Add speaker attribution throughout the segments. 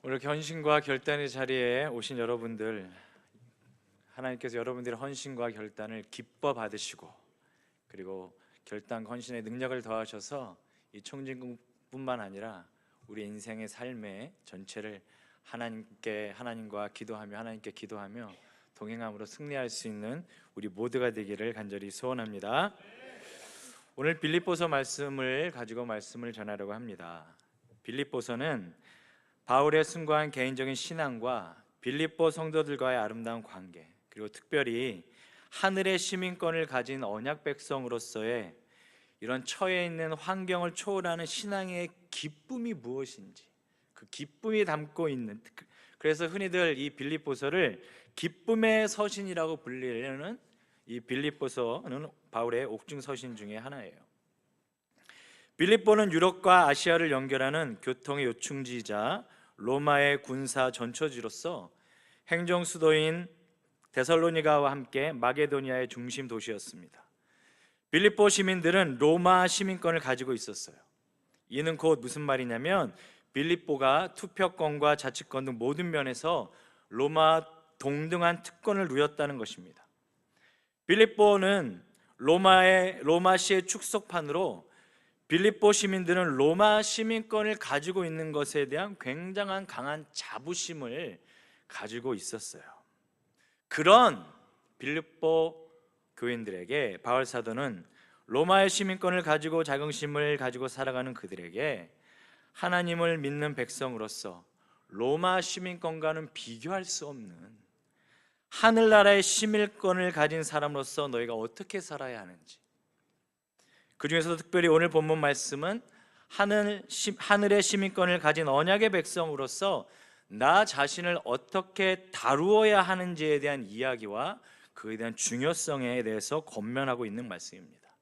Speaker 1: 오늘 헌신과 결단의 자리에 오신 여러분들, 하나님께서 여러분들의 헌신과 결단을 기뻐 받으시고, 그리고 결단 헌신의 능력을 더하셔서 이 청진국뿐만 아니라 우리 인생의 삶의 전체를 하나님과 기도하며 동행함으로 승리할 수 있는 우리 모두가 되기를 간절히 소원합니다. 오늘 빌립보서 말씀을 가지고 말씀을 전하려고 합니다. 빌립보서는 바울의 숭고한 개인적인 신앙과 빌립보 성도들과의 아름다운 관계, 그리고 특별히 하늘의 시민권을 가진 언약 백성으로서의 이런 처해 있는 환경을 초월하는 신앙의 기쁨이 무엇인지, 그 기쁨이 담고 있는, 그래서 흔히들 이 빌립보서를 기쁨의 서신이라고 불리는 이 빌립보서는 바울의 옥중 서신 중에 하나예요. 빌립보는 유럽과 아시아를 연결하는 교통의 요충지이자 로마의 군사 전초지로서 행정 수도인 데살로니가와 함께 마게도니아의 중심 도시였습니다. 빌립보 시민들은 로마 시민권을 가지고 있었어요. 이는 곧 무슨 말이냐면 빌립보가 투표권과 자치권 등 모든 면에서 로마 동등한 특권을 누렸다는 것입니다. 빌립보는 로마시의 축소판으로 빌립보 시민들은 로마 시민권을 가지고 있는 것에 대한 굉장한 강한 자부심을 가지고 있었어요. 그런 빌립보 교인들에게 바울 사도는 로마의 시민권을 가지고 자긍심을 가지고 살아가는 그들에게 하나님을 믿는 백성으로서 로마 시민권과는 비교할 수 없는 하늘나라의 시민권을 가진 사람으로서 너희가 어떻게 살아야 하는지, 그 중에서도 특별히 오늘 본문 말씀은 하늘의 시민권을 가진 언약의 백성으로서 나 자신을 어떻게 다루어야 하는지에 대한 이야기와 그에 대한 중요성에 대해서 권면하고 있는 말씀입니다.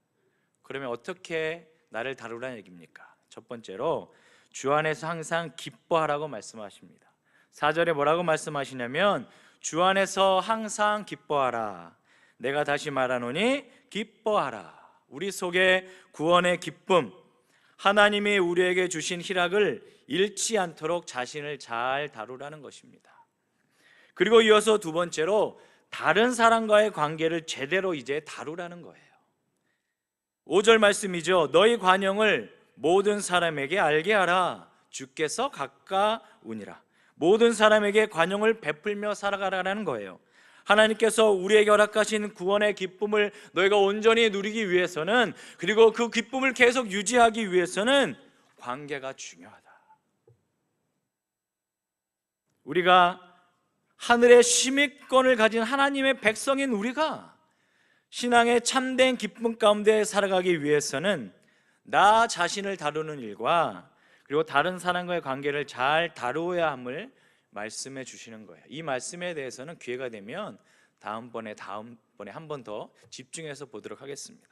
Speaker 1: 그러면 어떻게 나를 다루라는 얘기입니까? 첫 번째로 주 안에서 항상 기뻐하라고 말씀하십니다. 4절에 뭐라고 말씀하시냐면 주 안에서 항상 기뻐하라. 내가 다시 말하노니 기뻐하라. 우리 속에 구원의 기쁨, 하나님이 우리에게 주신 희락을 잃지 않도록 자신을 잘 다루라는 것입니다. 그리고 이어서 두 번째로 다른 사람과의 관계를 제대로 이제 다루라는 거예요. 5절 말씀이죠. 너희 관용을 모든 사람에게 알게 하라. 주께서 가까우니라. 모든 사람에게 관용을 베풀며 살아가라는 거예요. 하나님께서 우리에게 허락하신 구원의 기쁨을 너희가 온전히 누리기 위해서는, 그리고 그 기쁨을 계속 유지하기 위해서는 관계가 중요하다. 우리가 하늘의 시민권을 가진 하나님의 백성인 우리가 신앙의 참된 기쁨 가운데 살아가기 위해서는 나 자신을 다루는 일과 그리고 다른 사람과의 관계를 잘 다루어야 함을 말씀해 주시는 거예요. 이 말씀에 대해서는 기회가 되면 다음번에 한 번 더 집중해서 보도록 하겠습니다.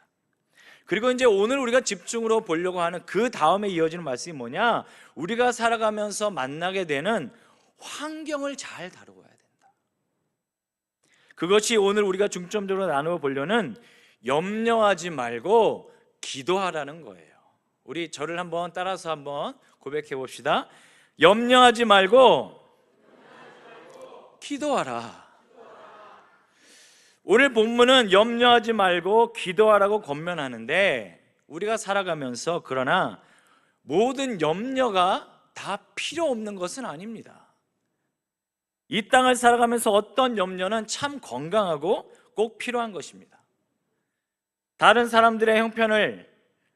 Speaker 1: 그리고 이제 오늘 우리가 집중으로 보려고 하는 그 다음에 이어지는 말씀이 뭐냐? 우리가 살아가면서 만나게 되는 환경을 잘 다루어야 된다. 그것이 오늘 우리가 중점적으로 나누어 보려는 염려하지 말고 기도하라는 거예요. 우리 저를 한번 따라서 한번 고백해 봅시다. 염려하지 말고 기도하라. 오늘 본문은 염려하지 말고 기도하라고 권면하는데, 우리가 살아가면서 그러나 모든 염려가 다 필요 없는 것은 아닙니다. 이 땅을 살아가면서 어떤 염려는 참 건강하고 꼭 필요한 것입니다. 다른 사람들의 형편을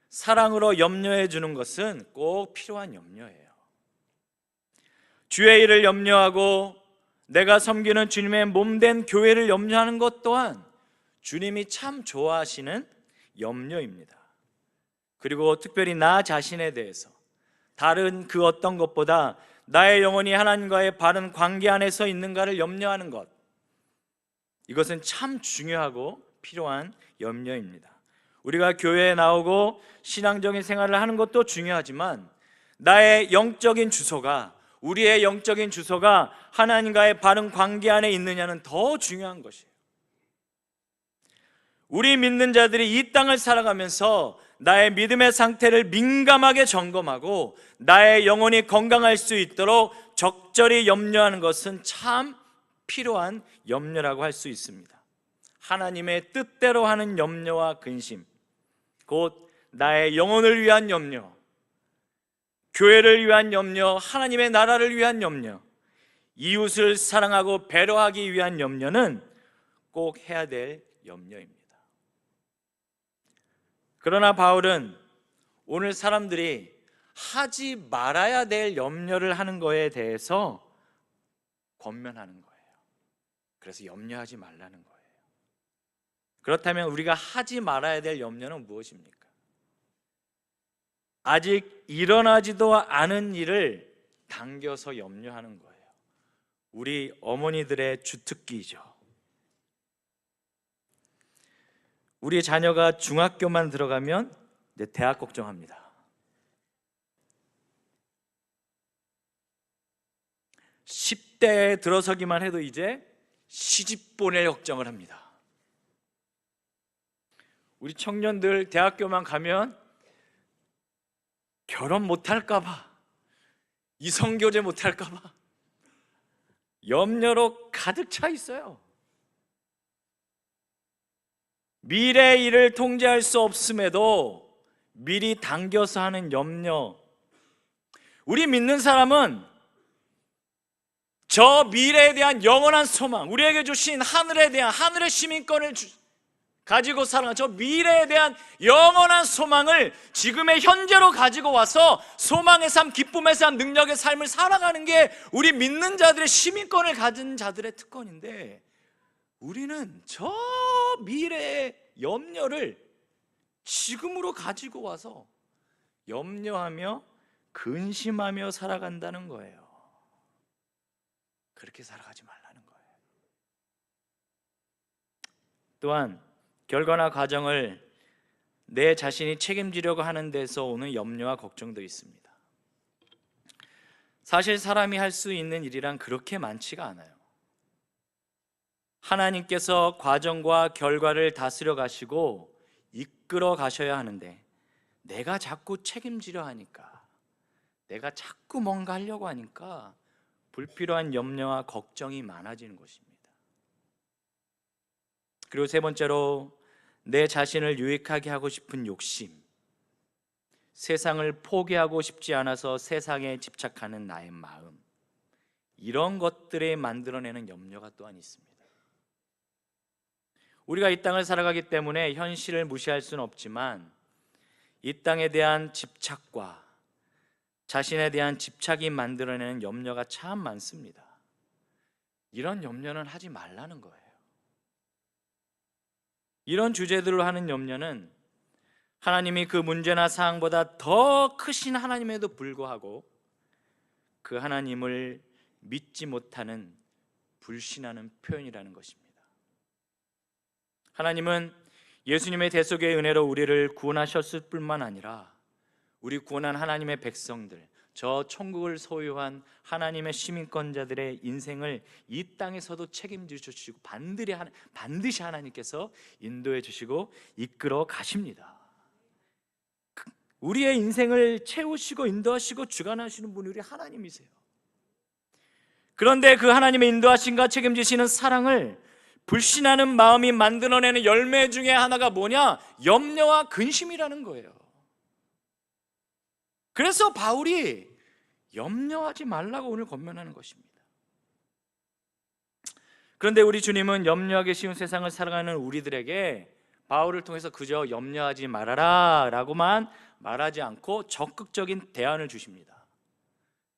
Speaker 1: 사랑으로 염려해 주는 것은 꼭 필요한 염려예요. 주의 일을 염려하고 내가 섬기는 주님의 몸된 교회를 염려하는 것 또한 주님이 참 좋아하시는 염려입니다. 그리고 특별히 나 자신에 대해서 다른 그 어떤 것보다 나의 영혼이 하나님과의 바른 관계 안에서 있는가를 염려하는 것, 이것은 참 중요하고 필요한 염려입니다. 우리가 교회에 나오고 신앙적인 생활을 하는 것도 중요하지만 나의 영적인 주소가, 우리의 영적인 주소가 하나님과의 바른 관계 안에 있느냐는 더 중요한 것이에요. 우리 믿는 자들이 이 땅을 살아가면서 나의 믿음의 상태를 민감하게 점검하고 나의 영혼이 건강할 수 있도록 적절히 염려하는 것은 참 필요한 염려라고 할 수 있습니다. 하나님의 뜻대로 하는 염려와 근심, 곧 나의 영혼을 위한 염려, 교회를 위한 염려, 하나님의 나라를 위한 염려, 이웃을 사랑하고 배려하기 위한 염려는 꼭 해야 될 염려입니다. 그러나 바울은 오늘 사람들이 하지 말아야 될 염려를 하는 거에 대해서 권면하는 거예요. 그래서 염려하지 말라는 거예요. 그렇다면 우리가 하지 말아야 될 염려는 무엇입니까? 아직 일어나지도 않은 일을 당겨서 염려하는 거예요. 우리 어머니들의 주특기죠. 우리 자녀가 중학교만 들어가면 이제 대학 걱정합니다. 10대에 들어서기만 해도 이제 시집 보낼 걱정을 합니다. 우리 청년들 대학교만 가면 결혼 못할까 봐, 이성교제 못할까 봐 염려로 가득 차 있어요. 미래의 일을 통제할 수 없음에도 미리 당겨서 하는 염려. 우리 믿는 사람은 저 미래에 대한 영원한 소망, 우리에게 주신 하늘에 대한 하늘의 시민권을 가지고 살아가는 저 미래에 대한 영원한 소망을 지금의 현재로 가지고 와서 소망의 삶, 기쁨의 삶, 능력의 삶을 살아가는 게 우리 믿는 자들의 시민권을 가진 자들의 특권인데, 우리는 저 미래의 염려를 지금으로 가지고 와서 염려하며 근심하며 살아간다는 거예요. 그렇게 살아가지 말라는 거예요. 또한 결과나 과정을 내 자신이 책임지려고 하는 데서 오는 염려와 걱정도 있습니다. 사실 사람이 할 수 있는 일이란 그렇게 많지가 않아요. 하나님께서 과정과 결과를 다스려 가시고 이끌어 가셔야 하는데, 내가 자꾸 책임지려 하니까, 내가 자꾸 뭔가 하려고 하니까 불필요한 염려와 걱정이 많아지는 것입니다. 그리고 세 번째로, 내 자신을 유익하게 하고 싶은 욕심, 세상을 포기하고 싶지 않아서 세상에 집착하는 나의 마음, 이런 것들이 만들어내는 염려가 또한 있습니다. 우리가 이 땅을 살아가기 때문에 현실을 무시할 수는 없지만, 이 땅에 대한 집착과 자신에 대한 집착이 만들어내는 염려가 참 많습니다. 이런 염려는 하지 말라는 거예요. 이런 주제들로 하는 염려는 하나님이 그 문제나 사항보다 더 크신 하나님에도 불구하고 그 하나님을 믿지 못하는, 불신하는 표현이라는 것입니다. 하나님은 예수님의 대속의 은혜로 우리를 구원하셨을 뿐만 아니라 우리 구원한 하나님의 백성들, 저 천국을 소유한 하나님의 시민권자들의 인생을 이 땅에서도 책임져 주시고 반드시 하나님께서 인도해 주시고 이끌어 가십니다. 우리의 인생을 채우시고 인도하시고 주관하시는 분이 우리 하나님이세요. 그런데 그 하나님의 인도하심과 책임지시는 사랑을 불신하는 마음이 만들어내는 열매 중에 하나가 뭐냐? 염려와 근심이라는 거예요. 그래서 바울이 염려하지 말라고 오늘 권면하는 것입니다. 그런데 우리 주님은 염려하기 쉬운 세상을 살아가는 우리들에게 바울을 통해서 그저 염려하지 말아라 라고만 말하지 않고 적극적인 대안을 주십니다.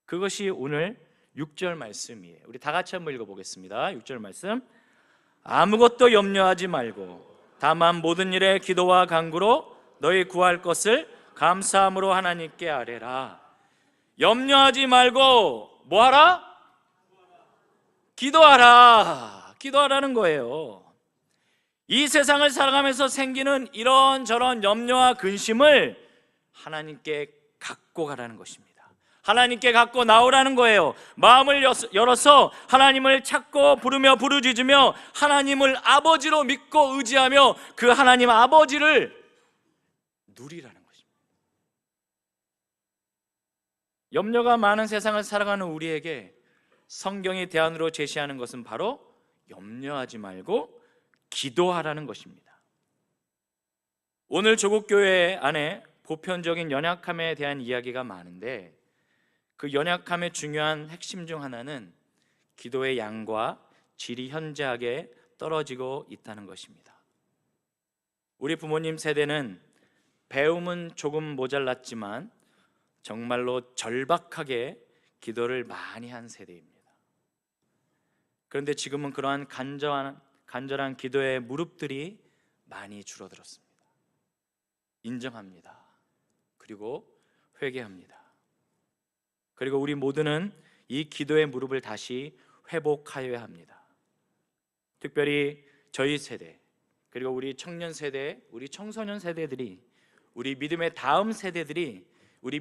Speaker 1: 그것이 오늘 6절 말씀이에요. 우리 다 같이 한번 읽어보겠습니다. 6절 말씀, 아무것도 염려하지 말고 다만 모든 일에 기도와 간구로 너희 구할 것을 감사함으로 하나님께 아뢰라. 염려하지 말고 뭐하라? 기도하라는 거예요. 이 세상을 살아가면서 생기는 이런저런 염려와 근심을 하나님께 갖고 가라는 것입니다. 하나님께 갖고 나오라는 거예요. 마음을 열어서 하나님을 찾고 부르며 부르짖으며 하나님을 아버지로 믿고 의지하며 그 하나님 아버지를 누리라는 것입니다. 염려가 많은 세상을 살아가는 우리에게 성경이 대안으로 제시하는 것은 바로 염려하지 말고 기도하라는 것입니다. 오늘 조국 교회 안에 보편적인 연약함에 대한 이야기가 많은데 그 연약함의 중요한 핵심 중 하나는 기도의 양과 질이 현저하게 떨어지고 있다는 것입니다. 우리 부모님 세대는 배움은 조금 모자랐지만 정말로 절박하게 기도를 많이 한 세대입니다. 그런데 지금은 그러한 간절한 기도의 무릎들이 많이 줄어들었습니다. 인정합니다. 그리고 회개합니다. 그리고 우리 모두는 이 기도의 무릎을 다시 회복하여야 합니다. 특별히 저희 세대, 그리고 우리 청년 세대, 우리 청소년 세대들이, 우리 믿음의 다음 세대들이, 우리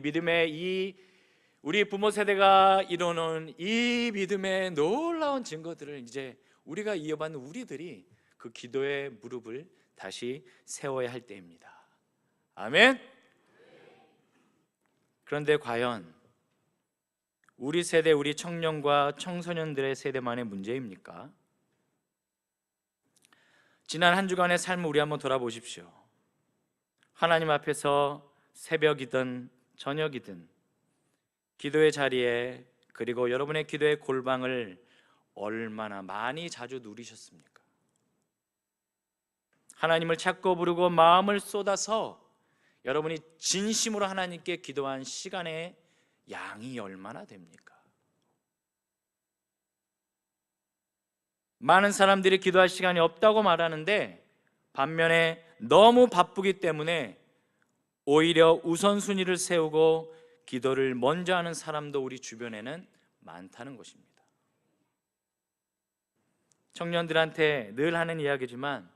Speaker 1: 부모 세대가 이루는 이 믿음의 놀라운 증거들을 이제 우리가 이어받는 우리들이 그 기도의 무릎을 다시 세워야 할 때입니다. 아멘. 그런데 과연 우리 세대, 우리 청년과 청소년들의 세대만의 문제입니까? 지난 한 주간의 삶을 우리 한번 돌아보십시오. 하나님 앞에서 새벽이든 저녁이든 기도의 자리에, 그리고 여러분의 기도의 골방을 얼마나 많이 자주 누리셨습니까? 하나님을 찾고 부르고 마음을 쏟아서 여러분이 진심으로 하나님께 기도한 시간의 양이 얼마나 됩니까? 많은 사람들이 기도할 시간이 없다고 말하는데 반면에 너무 바쁘기 때문에 오히려 우선순위를 세우고 기도를 먼저 하는 사람도 우리 주변에는 많다는 것입니다. 청년들한테 늘 하는 이야기지만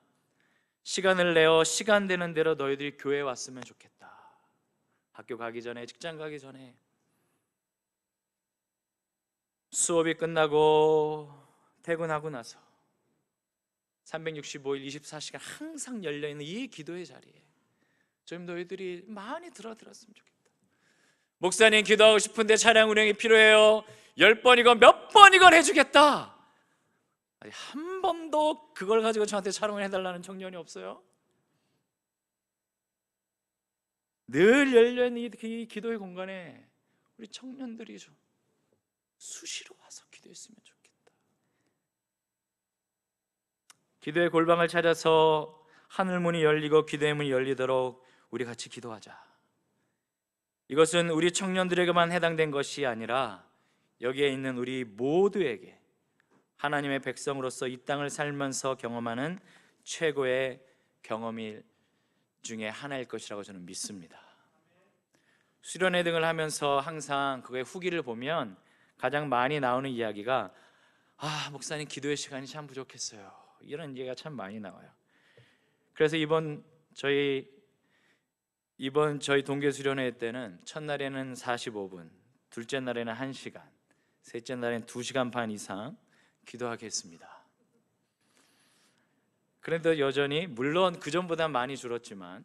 Speaker 1: 시간을 내어 시간 되는 대로 너희들이 교회에 왔으면 좋겠다. 학교 가기 전에, 직장 가기 전에, 수업이 끝나고 퇴근하고 나서 365일 24시간 항상 열려있는 이 기도의 자리에 좀 너희들이 많이 들어들었으면 좋겠다. 목사님 기도하고 싶은데 차량 운행이 필요해요. 10번이건 몇 번이건 해주겠다. 아니, 한 번도 그걸 가지고 저한테 촬영을 해달라는 청년이 없어요. 늘 열려있는 이 기도의 공간에 우리 청년들이 좀 수시로 와서 기도했으면 좋겠다. 기도의 골방을 찾아서 하늘 문이 열리고 기도의 문이 열리도록 우리 같이 기도하자. 이것은 우리 청년들에게만 해당된 것이 아니라 여기에 있는 우리 모두에게 하나님의 백성으로서 이 땅을 살면서 경험하는 최고의 경험일 중에 하나일 것이라고 저는 믿습니다. 수련회 등을 하면서 항상 그의 후기를 보면 가장 많이 나오는 이야기가 목사님 기도의 시간이 참 부족했어요. 이런 얘기가 참 많이 나와요. 그래서 이번 저희 동계 수련회 때는 첫날에는 45분, 둘째 날에는 1시간, 셋째 날에는 2시간 반 이상 기도하겠습니다. 그런데 여전히, 물론 그전보다 많이 줄었지만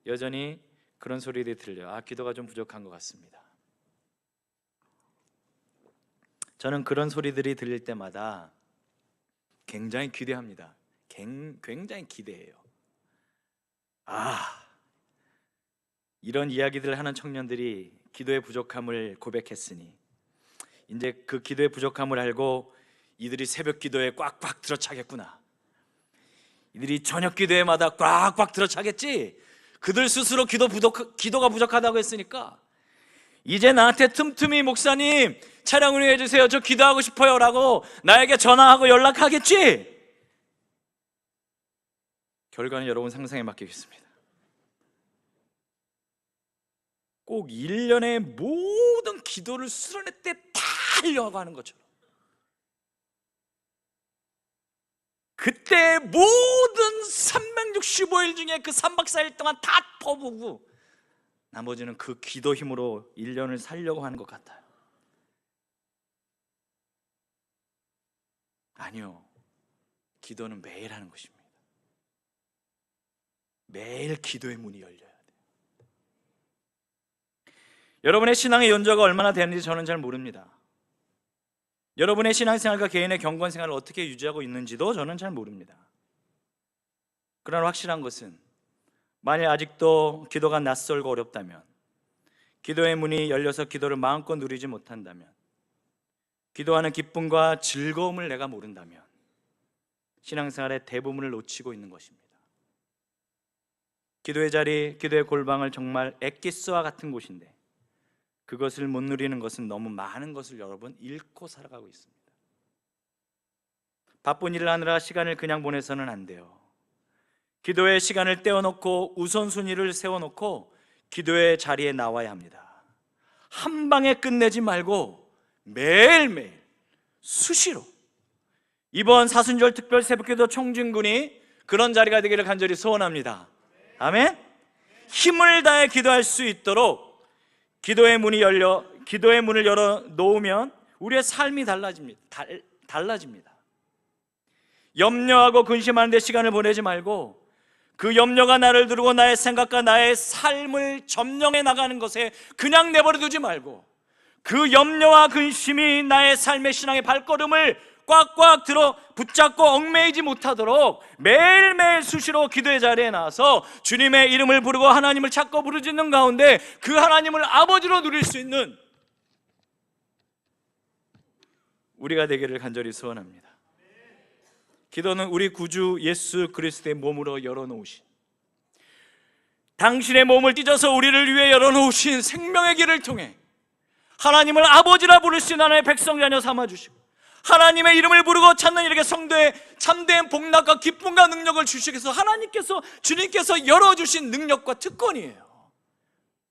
Speaker 1: 여전히 그런 소리들이 들려요. 기도가 좀 부족한 것 같습니다. 저는 그런 소리들이 들릴 때마다 굉장히 기대합니다. 굉장히 기대해요. 이런 이야기들을 하는 청년들이 기도의 부족함을 고백했으니 이제 그 기도의 부족함을 알고 이들이 새벽 기도에 꽉꽉 들어차겠구나. 이들이 저녁 기도에마다 꽉꽉 들어차겠지. 그들 스스로 기도가 부족하다고 했으니까 이제 나한테 틈틈이 목사님 차량 운행해 주세요. 저 기도하고 싶어요 라고 나에게 전화하고 연락하겠지. 결과는 여러분 상상에 맡기겠습니다. 꼭 1년의 모든 기도를 수련회 때 다 하려고 하는 것처럼 그때 모든 365일 중에 그 3박 4일 동안 다 퍼부고 나머지는 그 기도 힘으로 1년을 살려고 하는 것 같아요. 아니요, 기도는 매일 하는 것입니다. 매일 기도의 문이 열려야 돼요. 여러분의 신앙의 연조가 얼마나 되는지 저는 잘 모릅니다. 여러분의 신앙생활과 개인의 경건생활을 어떻게 유지하고 있는지도 저는 잘 모릅니다. 그러나 확실한 것은 만일 아직도 기도가 낯설고 어렵다면, 기도의 문이 열려서 기도를 마음껏 누리지 못한다면, 기도하는 기쁨과 즐거움을 내가 모른다면 신앙생활의 대부분을 놓치고 있는 것입니다. 기도의 자리, 기도의 골방을 정말 엑기스와 같은 곳인데 그것을 못 누리는 것은 너무 많은 것을 여러분 잃고 살아가고 있습니다. 바쁜 일을 하느라 시간을 그냥 보내서는 안 돼요. 기도의 시간을 떼어놓고 우선순위를 세워놓고 기도의 자리에 나와야 합니다. 한 방에 끝내지 말고 매일매일 수시로, 이번 사순절 특별 새벽기도 총진군이 그런 자리가 되기를 간절히 소원합니다. 아멘. 힘을 다해 기도할 수 있도록 기도의 문을 열어 놓으면 우리의 삶이 달라집니다. 염려하고 근심하는 데 시간을 보내지 말고 그 염려가 나를 두르고 나의 생각과 나의 삶을 점령해 나가는 것에 그냥 내버려 두지 말고 그 염려와 근심이 나의 삶의 신앙의 발걸음을 꽉꽉 들어 붙잡고 얽매이지 못하도록 매일매일 수시로 기도의 자리에 나와서 주님의 이름을 부르고 하나님을 찾고 부르짖는 가운데 그 하나님을 아버지로 누릴 수 있는 우리가 되기를 간절히 소원합니다. 기도는 우리 구주 예수 그리스도의 몸으로 열어놓으신, 당신의 몸을 찢어서 우리를 위해 열어놓으신 생명의 길을 통해 하나님을 아버지라 부를 수 있는 하나님의 백성 자녀 삼아주시고 하나님의 이름을 부르고 찾는 이에게 성도의 참된 복락과 기쁨과 능력을 주시기 위해서 주님께서 열어주신 능력과 특권이에요.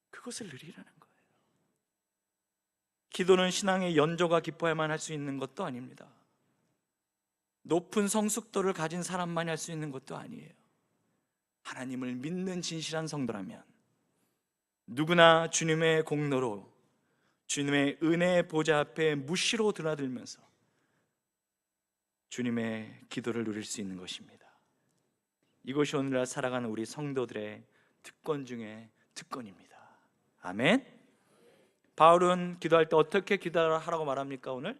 Speaker 1: 그것을 누리라는 거예요. 기도는 신앙의 연조가 기뻐야만 할 수 있는 것도 아닙니다. 높은 성숙도를 가진 사람만이 할 수 있는 것도 아니에요. 하나님을 믿는 진실한 성도라면 누구나 주님의 공로로 주님의 은혜의 보좌 앞에 무시로 드나들면서 주님의 기도를 누릴 수 있는 것입니다. 이것이 오늘날 살아가는 우리 성도들의 특권 중에 특권입니다. 아멘. 바울은 기도할 때 어떻게 기도하라고 말합니까? 오늘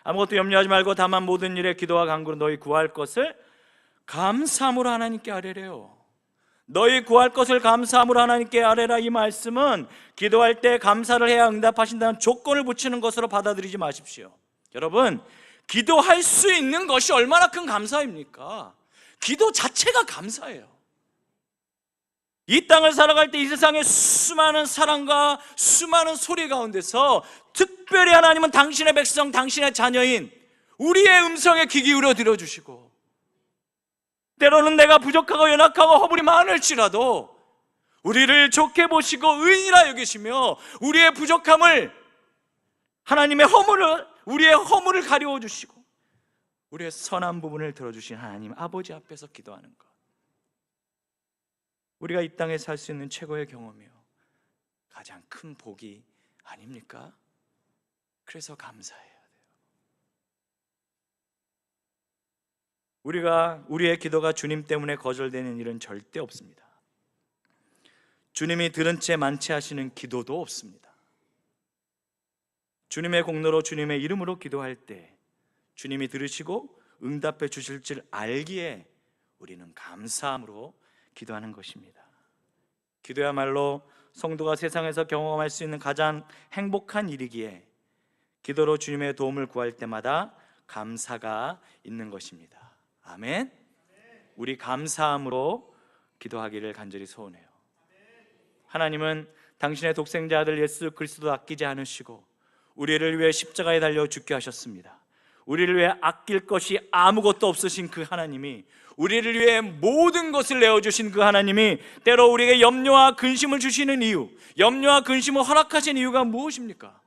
Speaker 1: 아무것도 염려하지 말고 다만 모든 일에 기도와 간구로 너희 구할 것을 감사함으로 하나님께 아뢰래요. 너희 구할 것을 감사함으로 하나님께 아뢰라. 이 말씀은 기도할 때 감사를 해야 응답하신다는 조건을 붙이는 것으로 받아들이지 마십시오. 여러분, 기도할 수 있는 것이 얼마나 큰 감사입니까? 기도 자체가 감사예요. 이 땅을 살아갈 때 이 세상의 수많은 사랑과 수많은 소리 가운데서 특별히 하나님은 당신의 백성, 당신의 자녀인 우리의 음성에 귀 기울여 들어주시고, 때로는 내가 부족하고 연약하고 허물이 많을지라도 우리를 좋게 보시고 의인이라 여기시며 우리의 부족함을, 우리의 허물을 가리워 주시고 우리의 선한 부분을 들어주신 하나님 아버지 앞에서 기도하는 것, 우리가 이 땅에 살 수 있는 최고의 경험이요 가장 큰 복이 아닙니까? 그래서 감사해야 돼요. 우리의 기도가 주님 때문에 거절되는 일은 절대 없습니다. 주님이 들은 채 만취하시는 기도도 없습니다. 주님의 공로로 주님의 이름으로 기도할 때 주님이 들으시고 응답해 주실 줄 알기에 우리는 감사함으로 기도하는 것입니다. 기도야말로 성도가 세상에서 경험할 수 있는 가장 행복한 일이기에 기도로 주님의 도움을 구할 때마다 감사가 있는 것입니다. 아멘. 우리 감사함으로 기도하기를 간절히 소원해요. 하나님은 당신의 독생자 아들 예수 그리스도도 아끼지 않으시고 우리를 위해 십자가에 달려 죽게 하셨습니다. 우리를 위해 아낄 것이 아무것도 없으신 그 하나님이, 우리를 위해 모든 것을 내어주신 그 하나님이 때로 우리에게 염려와 근심을 주시는 이유, 염려와 근심을 허락하신 이유가 무엇입니까?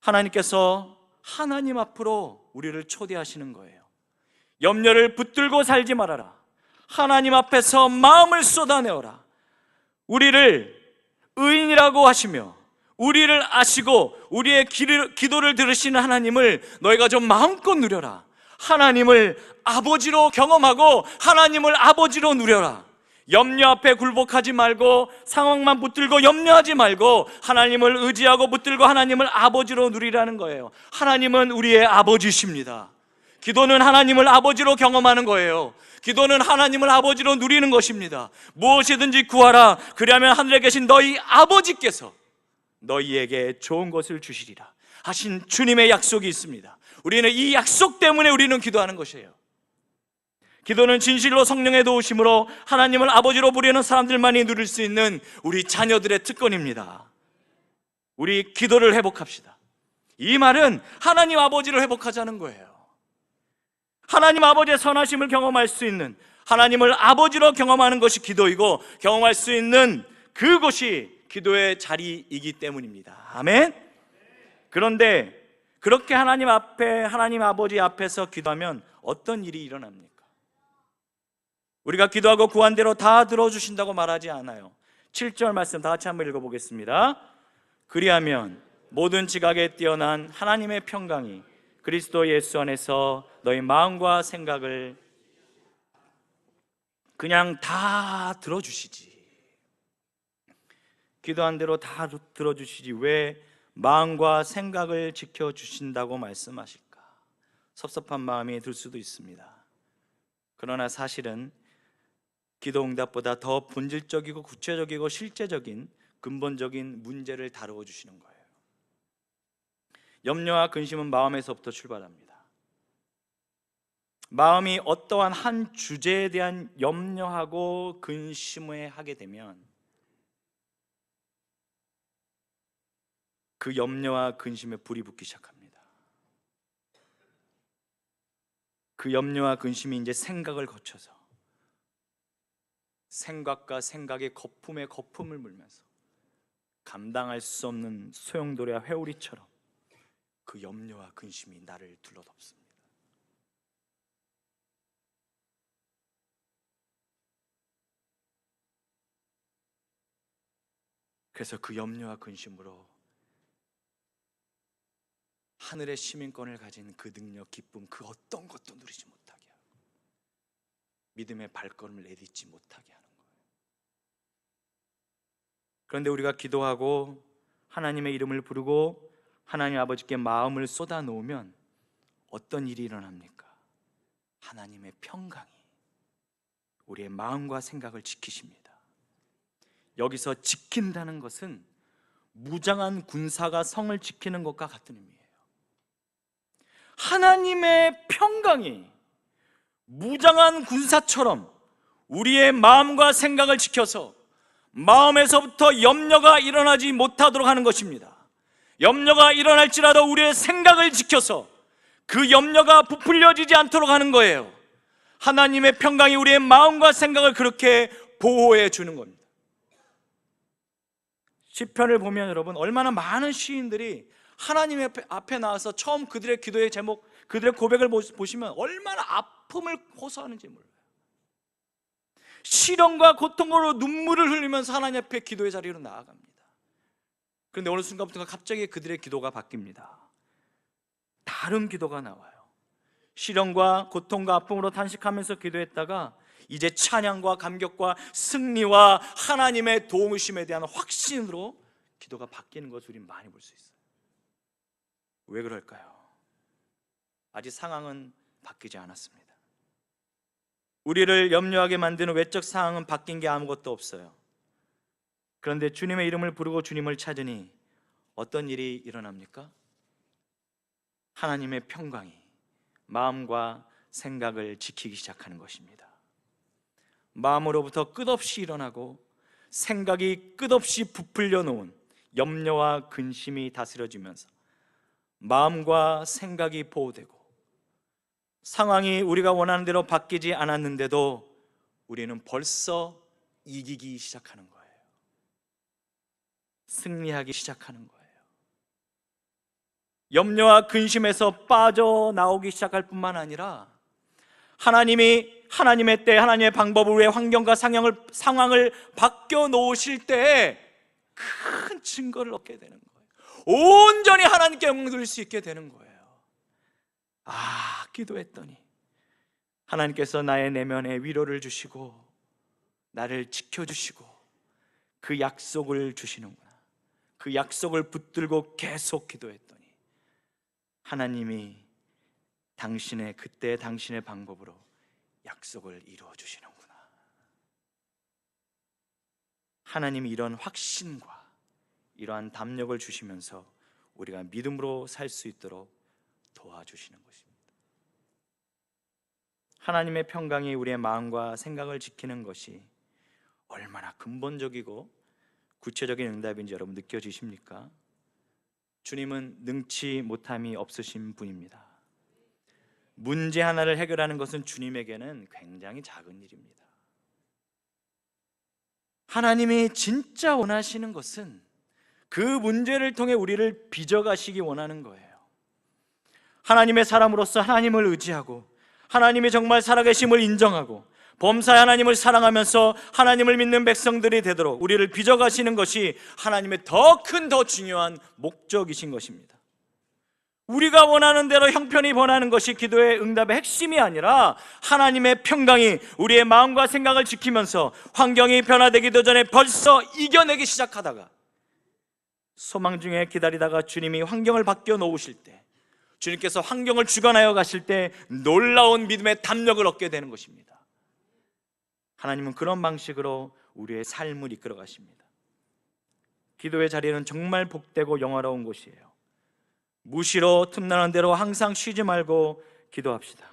Speaker 1: 하나님께서 하나님 앞으로 우리를 초대하시는 거예요. 염려를 붙들고 살지 말아라. 하나님 앞에서 마음을 쏟아내어라. 우리를 의인이라고 하시며 우리를 아시고 우리의 기도를 들으시는 하나님을 너희가 좀 마음껏 누려라. 하나님을 아버지로 경험하고 하나님을 아버지로 누려라. 염려 앞에 굴복하지 말고, 상황만 붙들고 염려하지 말고 하나님을 의지하고 붙들고 하나님을 아버지로 누리라는 거예요. 하나님은 우리의 아버지십니다. 기도는 하나님을 아버지로 경험하는 거예요. 기도는 하나님을 아버지로 누리는 것입니다. 무엇이든지 구하라. 그리하면 하늘에 계신 너희 아버지께서 너희에게 좋은 것을 주시리라 하신 주님의 약속이 있습니다. 우리는 이 약속 때문에 우리는 기도하는 것이에요. 기도는 진실로 성령의 도우심으로 하나님을 아버지로 부르는 사람들만이 누릴 수 있는 우리 자녀들의 특권입니다. 우리 기도를 회복합시다. 이 말은 하나님 아버지를 회복하자는 거예요. 하나님 아버지의 선하심을 경험할 수 있는, 하나님을 아버지로 경험하는 것이 기도이고, 경험할 수 있는 그것이 기도의 자리이기 때문입니다. 아멘. 그런데 그렇게 하나님 앞에, 하나님 아버지 앞에서 기도하면 어떤 일이 일어납니까? 우리가 기도하고 구한 대로 다 들어주신다고 말하지 않아요. 7절 말씀 다 같이 한번 읽어보겠습니다. 그리하면 모든 지각에 뛰어난 하나님의 평강이 그리스도 예수 안에서 너희 마음과 생각을 그냥 다 들어주시지. 기도한 대로 다 들어주시지 왜 마음과 생각을 지켜주신다고 말씀하실까? 섭섭한 마음이 들 수도 있습니다. 그러나 사실은 기도 응답보다 더 본질적이고 구체적이고 실제적인 근본적인 문제를 다루어 주시는 거예요. 염려와 근심은 마음에서부터 출발합니다. 마음이 어떠한 한 주제에 대한 염려하고 근심을 하게 되면 그 염려와 근심에 불이 붙기 시작합니다. 그 염려와 근심이 이제 생각을 거쳐서 생각과 생각의 거품에 거품을 물면서 감당할 수 없는 소용돌이와 회오리처럼 그 염려와 근심이 나를 둘러덮습니다. 그래서 그 염려와 근심으로 하늘의 시민권을 가진 그 능력, 기쁨, 그 어떤 것도 누리지 못하게 하고 믿음의 발걸음을 내딛지 못하게 하는 거예요. 그런데 우리가 기도하고 하나님의 이름을 부르고 하나님 아버지께 마음을 쏟아놓으면 어떤 일이 일어납니까? 하나님의 평강이 우리의 마음과 생각을 지키십니다. 여기서 지킨다는 것은 무장한 군사가 성을 지키는 것과 같은 의미예요. 하나님의 평강이 무장한 군사처럼 우리의 마음과 생각을 지켜서 마음에서부터 염려가 일어나지 못하도록 하는 것입니다. 염려가 일어날지라도 우리의 생각을 지켜서 그 염려가 부풀려지지 않도록 하는 거예요. 하나님의 평강이 우리의 마음과 생각을 그렇게 보호해 주는 겁니다. 시편을 보면 여러분 얼마나 많은 시인들이 하나님 앞에 나와서 처음 그들의 기도의 제목, 그들의 고백을 보시면 얼마나 아픔을 호소하는지 몰라요. 시련과 고통으로 눈물을 흘리면서 하나님 앞에 기도의 자리로 나아갑니다. 그런데 어느 순간부터 갑자기 그들의 기도가 바뀝니다. 다른 기도가 나와요. 시련과 고통과 아픔으로 탄식하면서 기도했다가 이제 찬양과 감격과 승리와 하나님의 도우심에 대한 확신으로 기도가 바뀌는 것을 우리는 많이 볼 수 있어요. 왜 그럴까요? 아직 상황은 바뀌지 않았습니다. 우리를 염려하게 만드는 외적 상황은 바뀐 게 아무것도 없어요. 그런데 주님의 이름을 부르고 주님을 찾으니 어떤 일이 일어납니까? 하나님의 평강이 마음과 생각을 지키기 시작하는 것입니다. 마음으로부터 끝없이 일어나고 생각이 끝없이 부풀려 놓은 염려와 근심이 다스려지면서 마음과 생각이 보호되고 상황이 우리가 원하는 대로 바뀌지 않았는데도 우리는 벌써 이기기 시작하는 거예요. 승리하기 시작하는 거예요. 염려와 근심에서 빠져나오기 시작할 뿐만 아니라 하나님이 하나님의 때 하나님의 방법을 위해 환경과 상황을 바뀌어 놓으실 때에 큰 증거를 얻게 되는 거예요. 온전히 하나님께 영광 돌릴 수 있게 되는 거예요. 기도했더니 하나님께서 나의 내면에 위로를 주시고 나를 지켜주시고 그 약속을 주시는구나. 그 약속을 붙들고 계속 기도했더니 하나님이 그때 당신의 방법으로 약속을 이루어 주시는구나. 하나님이 이런 확신과 이러한 담력을 주시면서 우리가 믿음으로 살 수 있도록 도와주시는 것입니다. 하나님의 평강이 우리의 마음과 생각을 지키는 것이 얼마나 근본적이고 구체적인 응답인지 여러분 느껴지십니까? 주님은 능치 못함이 없으신 분입니다. 문제 하나를 해결하는 것은 주님에게는 굉장히 작은 일입니다. 하나님이 진짜 원하시는 것은 그 문제를 통해 우리를 빚어가시기 원하는 거예요. 하나님의 사람으로서 하나님을 의지하고 하나님이 정말 살아계심을 인정하고 범사의 하나님을 사랑하면서 하나님을 믿는 백성들이 되도록 우리를 빚어가시는 것이 하나님의 더 큰, 더 중요한 목적이신 것입니다. 우리가 원하는 대로 형편이 번하는 것이 기도의 응답의 핵심이 아니라 하나님의 평강이 우리의 마음과 생각을 지키면서 환경이 변화되기도 전에 벌써 이겨내기 시작하다가 소망 중에 기다리다가 주님이 환경을 바뀌어 놓으실 때, 주님께서 환경을 주관하여 가실 때 놀라운 믿음의 담력을 얻게 되는 것입니다. 하나님은 그런 방식으로 우리의 삶을 이끌어 가십니다. 기도의 자리는 정말 복되고 영화로운 곳이에요. 무시로 틈나는 대로 항상 쉬지 말고 기도합시다.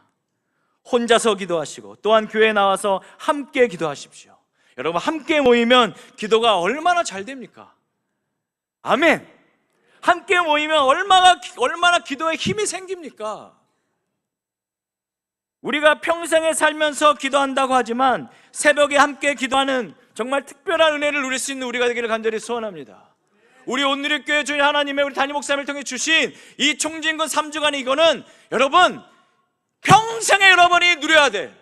Speaker 1: 혼자서 기도하시고 또한 교회에 나와서 함께 기도하십시오. 여러분, 함께 모이면 기도가 얼마나 잘 됩니까? 아멘. 함께 모이면 얼마나 기도에 힘이 생깁니까? 우리가 평생에 살면서 기도한다고 하지만 새벽에 함께 기도하는 정말 특별한 은혜를 누릴 수 있는 우리가 되기를 간절히 소원합니다. 우리 온누리교회 주인 하나님의 우리 담임 목사님을 통해 주신 이 총진권 3주간 이거는 여러분 평생에 여러분이 누려야 돼.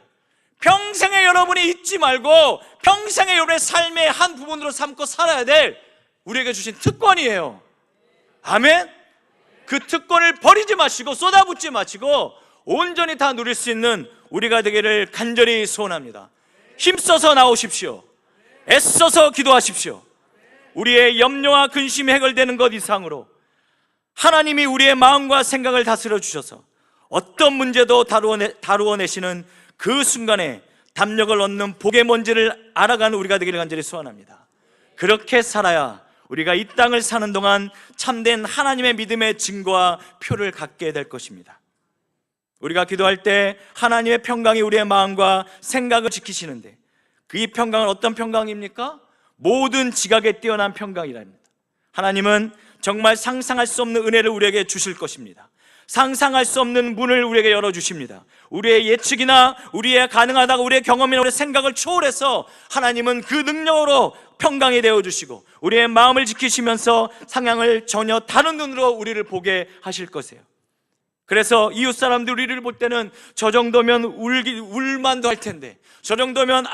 Speaker 1: 평생에 여러분이 잊지 말고 평생에 여러분의 삶의 한 부분으로 삼고 살아야 될 우리에게 주신 특권이에요. 아멘. 그 특권을 버리지 마시고 쏟아붓지 마시고 온전히 다 누릴 수 있는 우리가 되기를 간절히 소원합니다. 힘써서 나오십시오. 애써서 기도하십시오. 우리의 염려와 근심이 해결되는 것 이상으로 하나님이 우리의 마음과 생각을 다스려 주셔서 어떤 문제도 다루어내시는 그 순간에 담력을 얻는 복의 뭔지를 알아가는 우리가 되기를 간절히 소원합니다. 그렇게 살아야 우리가 이 땅을 사는 동안 참된 하나님의 믿음의 증거와 표를 갖게 될 것입니다. 우리가 기도할 때 하나님의 평강이 우리의 마음과 생각을 지키시는데 그 이 평강은 어떤 평강입니까? 모든 지각에 뛰어난 평강이랍니다. 하나님은 정말 상상할 수 없는 은혜를 우리에게 주실 것입니다. 상상할 수 없는 문을 우리에게 열어주십니다. 우리의 예측이나 우리의 가능하다고 우리의 경험이나 우리의 생각을 초월해서 하나님은 그 능력으로 평강이 되어주시고 우리의 마음을 지키시면서 상황을 전혀 다른 눈으로 우리를 보게 하실 것이에요. 그래서 이웃 사람들 우리를 볼 때는 저 정도면 울만도 할 텐데, 저 정도면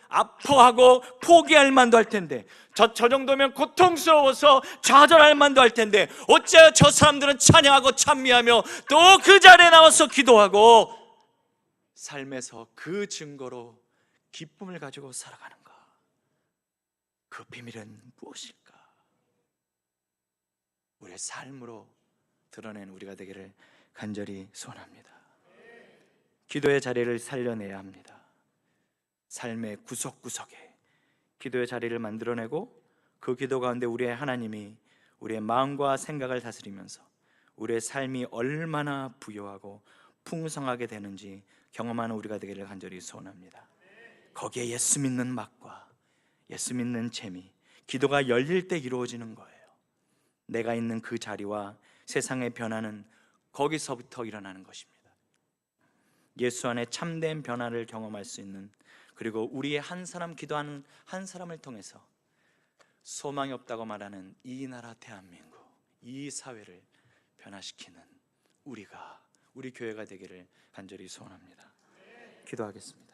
Speaker 1: 아파하고 포기할 만도 할 텐데, 저 정도면 고통스러워서 좌절할 만도 할 텐데 어째 저 사람들은 찬양하고 찬미하며 또 그 자리에 나와서 기도하고 삶에서 그 증거로 기쁨을 가지고 살아가는가? 그 비밀은 무엇일까? 우리의 삶으로 드러낸 우리가 되기를 간절히 소원합니다. 기도의 자리를 살려내야 합니다. 삶의 구석구석에 기도의 자리를 만들어내고 그 기도 가운데 우리의 하나님이 우리의 마음과 생각을 다스리면서 우리의 삶이 얼마나 부요하고 풍성하게 되는지 경험하는 우리가 되기를 간절히 소원합니다. 거기에 예수 믿는 맛과 예수 믿는 재미, 기도가 열릴 때 이루어지는 거예요. 내가 있는 그 자리와 세상의 변화는 거기서부터 일어나는 것입니다. 예수 안에 참된 변화를 경험할 수 있는, 그리고 우리의 한 사람 기도하는 한 사람을 통해서 소망이 없다고 말하는 이 나라 대한민국, 이 사회를 변화시키는 우리 교회가 되기를 간절히 소원합니다. 기도하겠습니다.